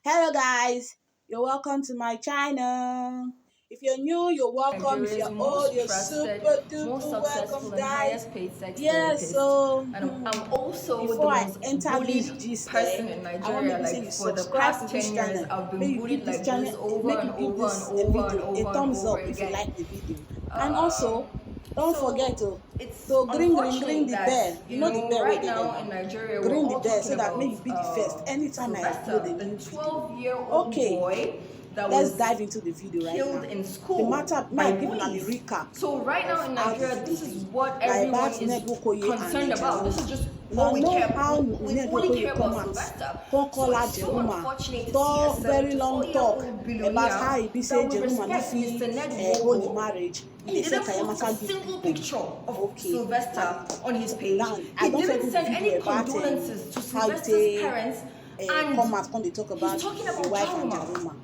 Hello guys, you're welcome to my channel. If you're new, you're welcome. If Nigeria's you're old, most you're trusted, super most duper welcome successful, and guys. highest paid sex Yes, therapist. so And I'm also the before I most enter this bullied gist, person in I want Nigeria. make you say Like you for the subscribe to past this 10 years, channel. I've been Make you bullied give this like this channel, over make and you give over and this over and video a over and thumbs over up if you again. like the video. And Um, also, don't forget so to it's green unfortunate the that, bell. You know the bell where right they there now in now. Nigeria, we're Green the all bell talking so that may about you be the first anytime I upload a Sylvester, the new video. 12-year-old Okay, boy that let's was dive into the video right killed now. in The school matter, may by I give una the bullies. recap So right now of in how the Nigeria, video this is be. what Like everyone about is Nebukoye concerned and about. This is Jaruma. just Now what we know care. how We only Nebukoye care come about out. Sylvester. So Konkola it's so Jaruma. unfortunate to see a Talk very long talk 74-year-old about how billionaire he be say that we Jaruma no respect, fit Mr. Ned hold the Nwoko. marriage. He They say didn't post a Kayamata give single people. picture of Okay, Sylvester on his page. now I He don't say didn't do send video any about condolences to how you Sylvester's take parents, and come out when they talk he's about talking the about wife and Jaruma. Jaruma.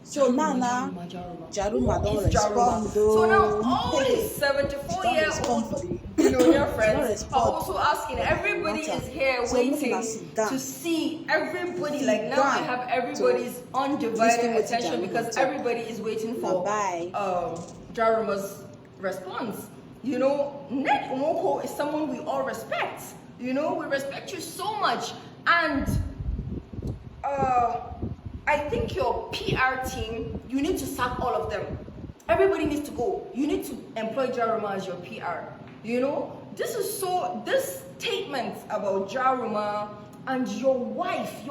So now Jaruma Who don't is Jaruma? respond So now though. all his She don't respond 74-year-old for the billionaire she don't friends are respond also asking. for the Everybody matter. is here So make una waiting sit down. to see everybody. Sit Like now I down have to everybody's undivided listen what attention Jaruma because talk. everybody is waiting Now for bye. Jaruma's response. You know, Ned Nwoko is someone we all respect. You know, we respect you so much. And I think your PR team, you need to sack all of them. Everybody needs to go. You need to employ Jaruma as your PR. You know, this statement about Jaruma and your wife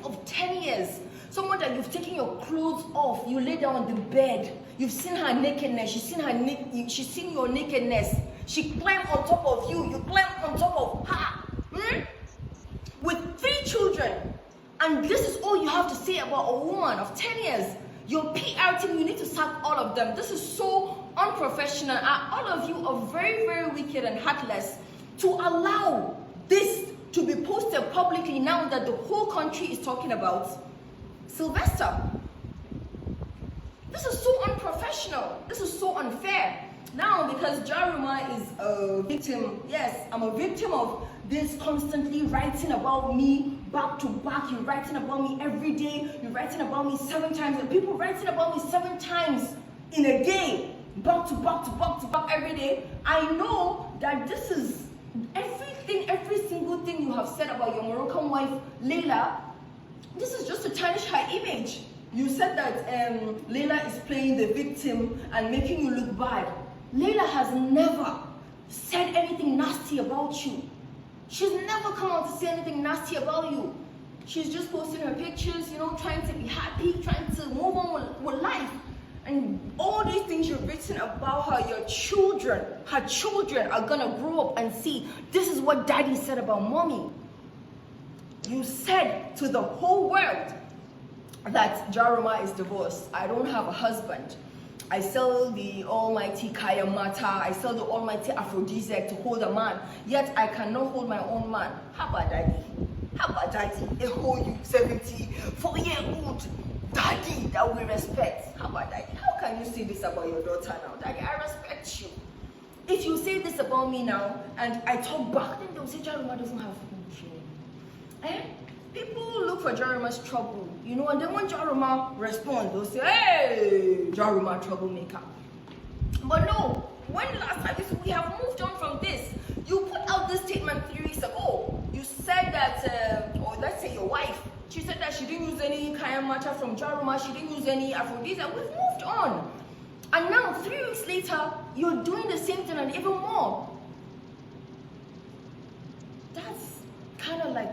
of 10 years, someone that you've taken your clothes off, you lay down on the bed, you've seen her nakedness, she's seen your nakedness, she climbed on top of you, you climbed on top of her. With 3 children, and this is all you have to say about a woman of 10 years. Your PR team, you need to sack all of them. This is so unprofessional. All of you are very, very wicked and heartless to allow this to be posted publicly now that the whole country is talking about Sylvester. This is so unprofessional. This is so unfair. Now, because Jaruma is a victim, yes, I'm a victim of this constantly writing about me back to back. You're writing about me every day. You're writing about me 7 times. And people writing about me 7 times in a day, back to back to back to back every day. I know that this is everything, every single thing you have said about your Moroccan wife, Leila. This is just to tarnish her image. You said that Leila is playing the victim and making you look bad. Leila has never said anything nasty about you. She's never come out to say anything nasty about you. She's just posting her pictures, you know, trying to be happy, trying to move on with life. And all these things you've written about her, her children are gonna grow up and see this is what daddy said about mommy. You said to the whole world that Jaruma is divorced. I don't have a husband. I sell the almighty Kaya Mata. I sell the almighty aphrodisiac to hold a man. Yet I cannot hold my own man. How about daddy? How about daddy? A whole 74-year-old daddy that we respect. How about daddy? How can you say this about your daughter now? Daddy, I respect you. If you say this about me now and I talk back, then they'll say Jaruma doesn't have children. Eh? People look for Jaruma's trouble, you know, and then when Jaruma responds, they'll say, hey, Jaruma troublemaker. But no, when last time, we have moved on from this. You put out this statement 3 weeks ago. You said that, or let's say your wife, she said that she didn't use any Kaya Mata from Jaruma, she didn't use any aphrodisiac. We've moved on. And now, 3 weeks later, you're doing the same thing and even more. That's kind of like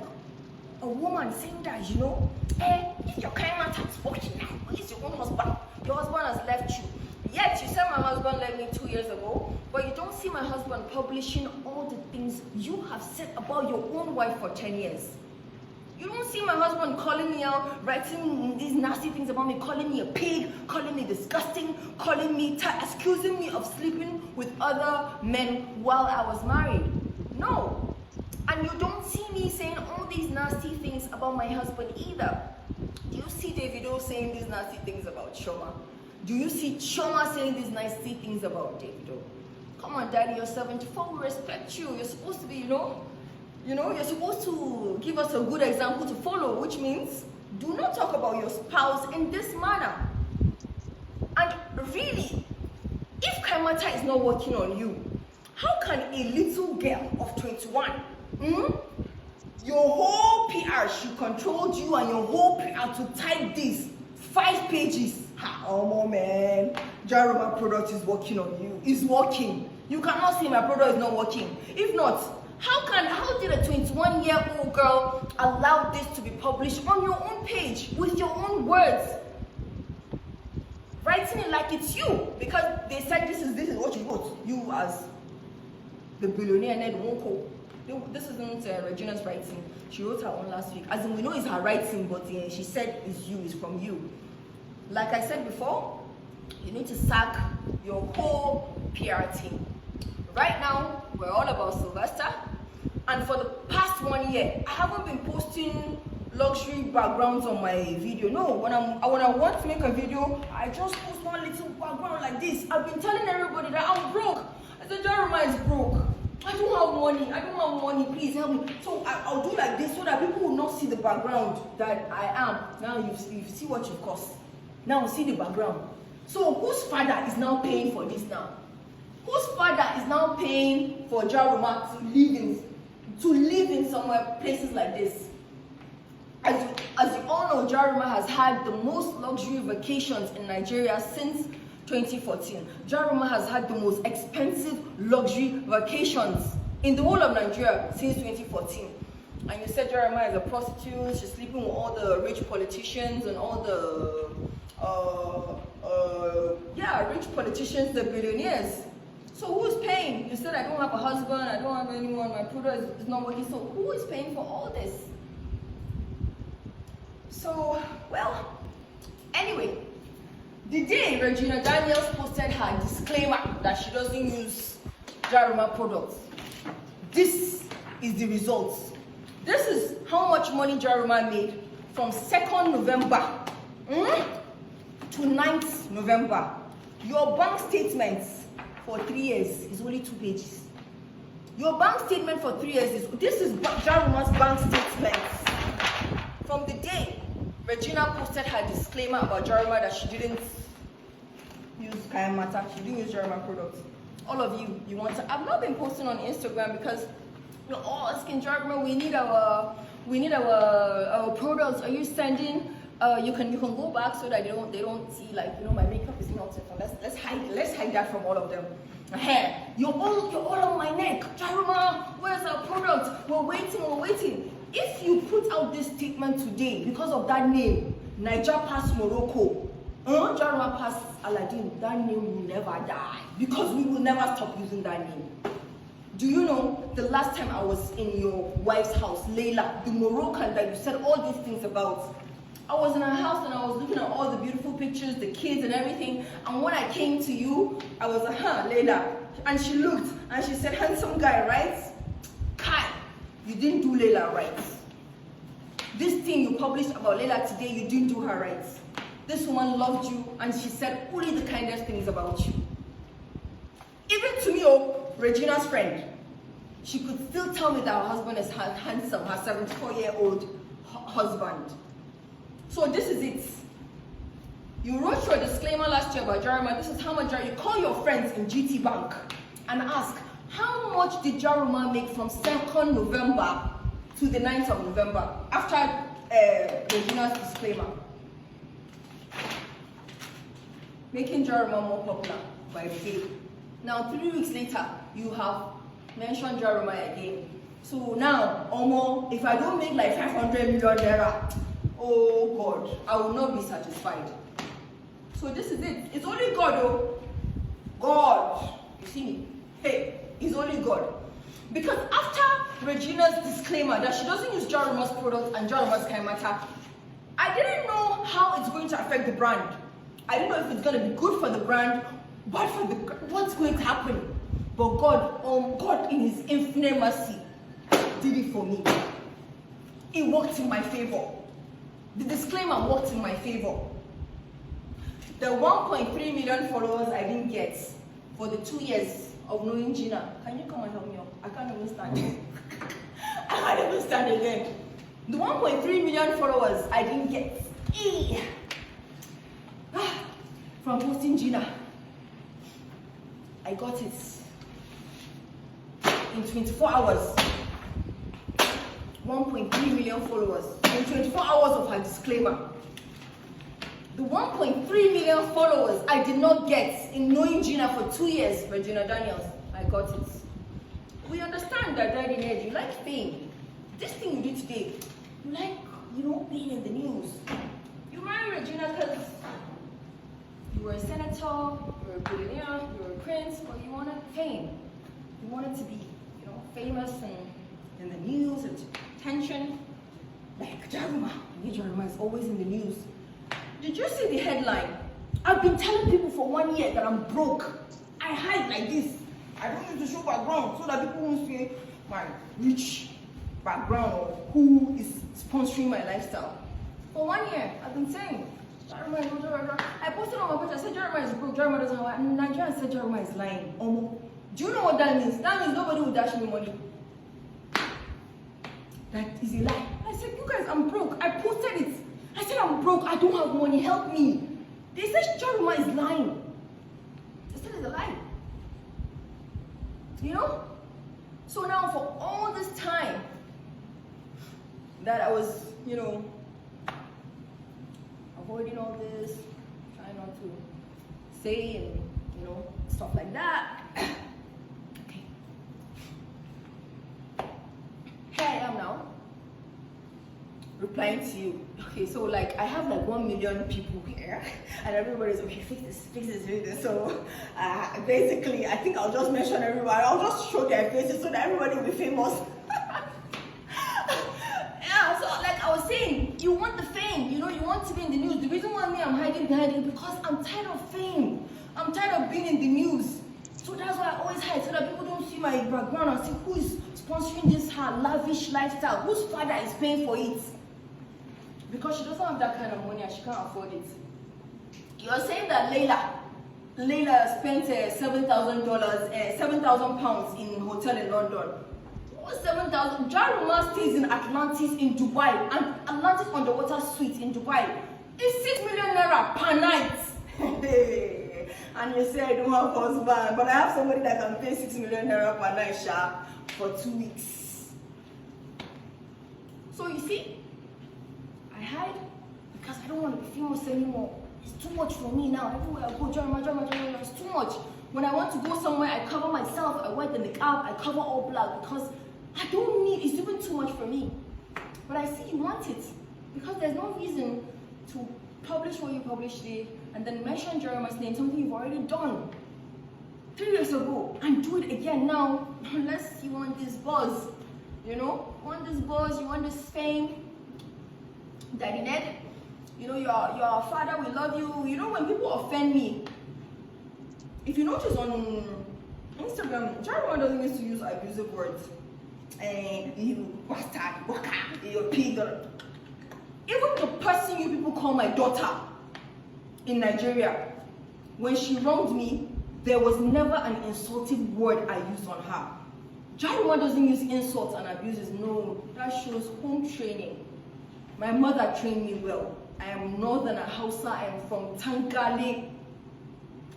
a woman saying that, you know, if your kind is working now, where's your own husband? Your husband has left you. Yet you said my husband left me 2 years ago, but you don't see my husband publishing all the things you have said about your own wife for 10 years. You don't see my husband calling me out, writing these nasty things about me, calling me a pig, calling me disgusting, calling me, accusing me of sleeping with other men while I was married. No. And you don't see me saying all these nasty things about my husband either. Do you see Davido saying these nasty things about Choma? Do you see Choma saying these nasty things about Davido? Come on, daddy, you're 74, we respect you. You're supposed to be, you're supposed to give us a good example to follow, which means do not talk about your spouse in this manner. And really, if Kaimata is not working on you, how can a little girl of 21, your whole PR, she controlled you and your whole PR to type this 5 pages? Oh man, Jaruma product is working on you. It's working. You cannot say my product is not working. If not, how did a 21-year-old girl allow this to be published on your own page with your own words? Writing it like it's you, because they said this is what you wrote. You as the billionaire nwoko. This isn't Regina's writing. She wrote her own last week. As in, we know it's her writing, but she said it's you, it's from you. Like I said before, you need to sack your whole PR team. Right now, we're all about Sylvester, and for the past 1 year, I haven't been posting luxury backgrounds on my video. No, when I want to make a video, I just post one little background like this. I've been telling everybody that I'm broke. I said, Jaruma is broke. I don't have money, please help me. So I'll do like this so that people will not see the background that I am. Now you see what you cost. Now see the background. So whose father is now paying for this now? Whose father is now paying for Jaruma to live in somewhere, places like this? As you all know, Jaruma has had the most luxury vacations in Nigeria since 2014. Jaruma has had the most expensive luxury vacations in the whole of Nigeria since 2014. And you said Jaruma is a prostitute, she's sleeping with all the rich politicians and all the rich politicians, the billionaires. So who's paying? You said I don't have a husband, I don't have anyone, my product is not working. So who is paying for all this? So, well, anyway, the day Regina Daniels posted her disclaimer that she doesn't use Jaruma products, this is the results. This is how much money Jaruma made from 2nd November to 9th November. Your bank statements for 3 years is only 2 pages. Your bank statement for 3 years this is Jaruma's bank statements from the day Regina posted her disclaimer about Jaruma that she didn't use Kayamata, she didn't use Jaruma products. All of you want to. I've not been posting on Instagram because you're all asking Jaruma, we need our products. Are you sending? You can go back so that they don't see, like, you know, my makeup is melted. Let's hide that from all of them. You're all on my neck. Jaruma, where's our product? We're waiting. If you put out this statement today because of that name, Niger pass Morocco, Jaruma pass Aladdin, that name will never die because we will never stop using that name. Do you know the last time I was in your wife's house, Layla, the Moroccan that you said all these things about? I was in her house and I was looking at all the beautiful pictures, the kids and everything. And when I came to you, I was like, Layla. And she looked and she said, handsome guy, right? Kai, you didn't do Layla right. This thing you published about Layla today, you didn't do her right. This woman loved you and she said only the kindest things about you. Even to me, Regina's friend, she could still tell me that her husband is handsome, her 74-year-old husband. So this is it. You wrote your disclaimer last year about Jaruma. This is how much you call your friends in GT Bank and ask, how much did Jaruma make from 2nd November to the 9th of November after Regina's disclaimer? Making Jaruma more popular by the day. Now 3 weeks later, you have mentioned Jaruma again. So now, Omo, if I don't make like 500 million naira, oh God, I will not be satisfied. So this is it. It's only God, oh. God. You see me? Hey, it's only God. Because after Regina's disclaimer that she doesn't use Jaruma's product and Jaruma's Kaimata, I didn't know how it's going to affect the brand. I didn't know if it's going to be good for the brand, bad for the what's going to happen. But God, God in His infinite mercy, did it for me. It worked in my favor. The disclaimer worked in my favor. The 1.3 million followers I didn't get for the 2 years of knowing Gina. Can you come and help me out? I can't even stand it. I can't even stand again. The 1.3 million followers I didn't get Eh. From posting Gina. I got it in 24 hours. 1.3 million followers in 24 hours of her disclaimer. The 1.3 million followers I did not get in knowing Gina for 2 years, Regina Daniels, I got it. We understand that, Daddy Ned, you like fame. This thing you did today, you like, being in the news. You married Regina because you were a senator, you were a billionaire, you were a prince, but you wanted fame. You wanted to be, famous and in the news and attention. Like Jaruma. Jaruma is always in the news. Did you see the headline? I've been telling people for 1 year that I'm broke. I hide like this. I don't need to show background so that people won't see my rich background or who is sponsoring my lifestyle. For 1 year, I've been saying, Jaruma is broke. I posted on my page, I said Jaruma is broke, Jaruma doesn't have money. Nigerians said Jaruma is lying. Do you know what that means? That means nobody will dash me money. That is a lie. I said, you guys, I'm broke. I posted it. I said, I'm broke. I don't have money. Help me. They said Jaruma is lying. They said it's a lie. So now for all this time that I was, avoiding all this, trying not to say and, stuff like that. Okay. Here I am now, replying to you. Okay, so like I have like 1 million people here, and everybody's okay. Fix this, fix this, fix this. So basically, I think I'll just mention everybody. I'll just show their faces so that everybody will be famous. Yeah. So like I was saying, you want the fame. You want to be in the news. The reason why I'm hiding behind it because I'm tired of fame. I'm tired of being in the news. So that's why I always hide so that people don't see my background and see who is sponsoring this her lavish lifestyle. Whose father is paying for it? Because she doesn't have that kind of money and she can't afford it. You're saying that Layla spent $7,000, 7,000 pounds in hotel in London. What's 7,000? Jaruma stays in Atlantis in Dubai, and Atlantis underwater suite in Dubai. It's 6 million naira per night. And you say I don't have a husband, but I have somebody that can pay 6 million naira per night, for 2 weeks. So you see, I hide because I don't want to be famous anymore. It's too much for me now. Everywhere I go, Jaruma, it's too much. When I want to go somewhere, I cover myself. I wear the niqab. I cover all black because I don't need. It's even too much for me. But I see you want it because there's no reason to publish what you published today and then mention Jaruma's name, something you've already done 3 years ago, and do it again now. Unless you want this buzz, you want this buzz, you want this fame. Daddy Ned, you're our father, we love you. When people offend me, if you notice on Instagram, Jaruma doesn't used to use abusive words. You bastard, waka, you pig. Even the person you people call my daughter in Nigeria, when she wronged me, there was never an insulting word I used on her. Jaruma doesn't use insults and abuses. No, that shows home training. My mother trained me well. I am Northern Hausa. I am from Tangale.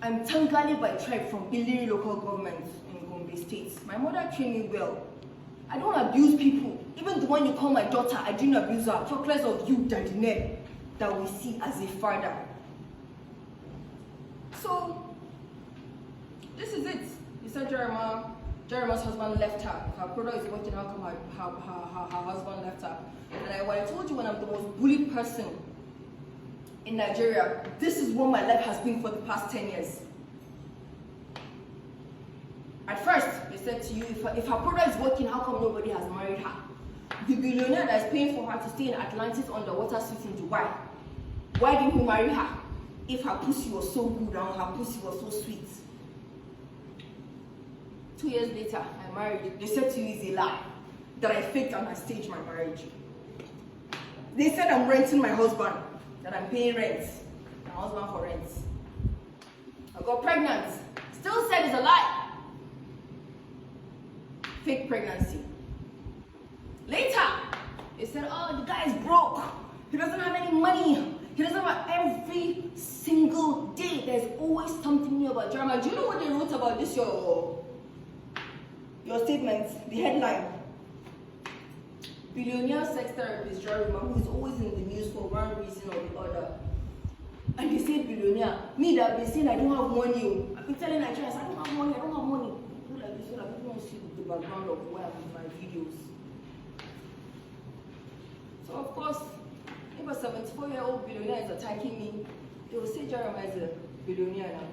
I'm Tangale by tribe from Iliri local government in Gombe State. My mother trained me well. I don't abuse people. Even the one you call my daughter, I didn't abuse her. Talk less of you, Daddy Ned, that we see as a father. So, this is it. You said Jaruma's husband left her. If her brother is working, how come her husband left her? And I told you when I'm the most bullied person in Nigeria, this is what my life has been for the past 10 years. At first, they said to you, if her brother is working, how come nobody has married her? The billionaire that is paying for her to stay in Atlantis underwater suite in Dubai, why didn't he marry her? If her pussy was so good and her pussy was so sweet. 2 years later, I married. They said to you it's a lie that I faked and I staged my marriage. They said I'm renting my husband, that I'm paying rent. My husband for rent. I got pregnant. Still said it's a lie. Fake pregnancy. Later, they said, oh, the guy is broke. He doesn't have any money. me about jaruma. Do you know what they wrote about this, your statement, the headline? Billionaire sex therapist jaruma, who is always in the news for one reason or the other. And they say billionaire. Me that been saying I don't have money. I've been telling Nigerians I don't have money, I don't have money. People like this so that people don't see the background of where I'm in my videos. So of course, if a 74-year-old billionaire is attacking me, they will say jaruma is a billionaire now.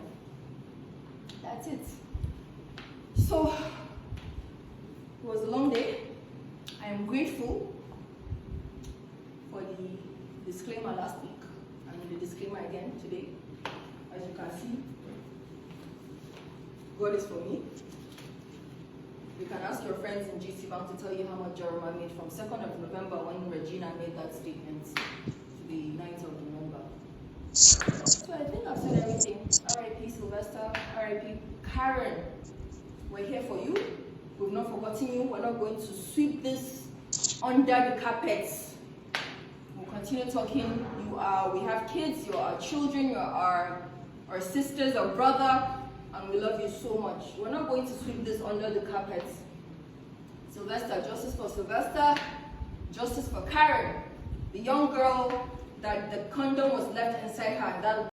That's it. So it was a long day. I am grateful for the disclaimer last week and the disclaimer again today. As you can see, God is for me. You can ask your friends in GC Bank to tell you how much jaruma made from 2nd of November when Regina made that statement to the 9th of November. So I think I've said everything. R.I.P. Sylvester, R.I.P. Karen. We're here for you. We've not forgotten you. We're not going to sweep this under the carpet. We'll continue talking. We have kids, you're our children, you're our sisters, our brother, and we love you so much. We're not going to sweep this under the carpet. Sylvester, justice for Sylvester, justice for Karen, the young girl that the condom was left inside her. That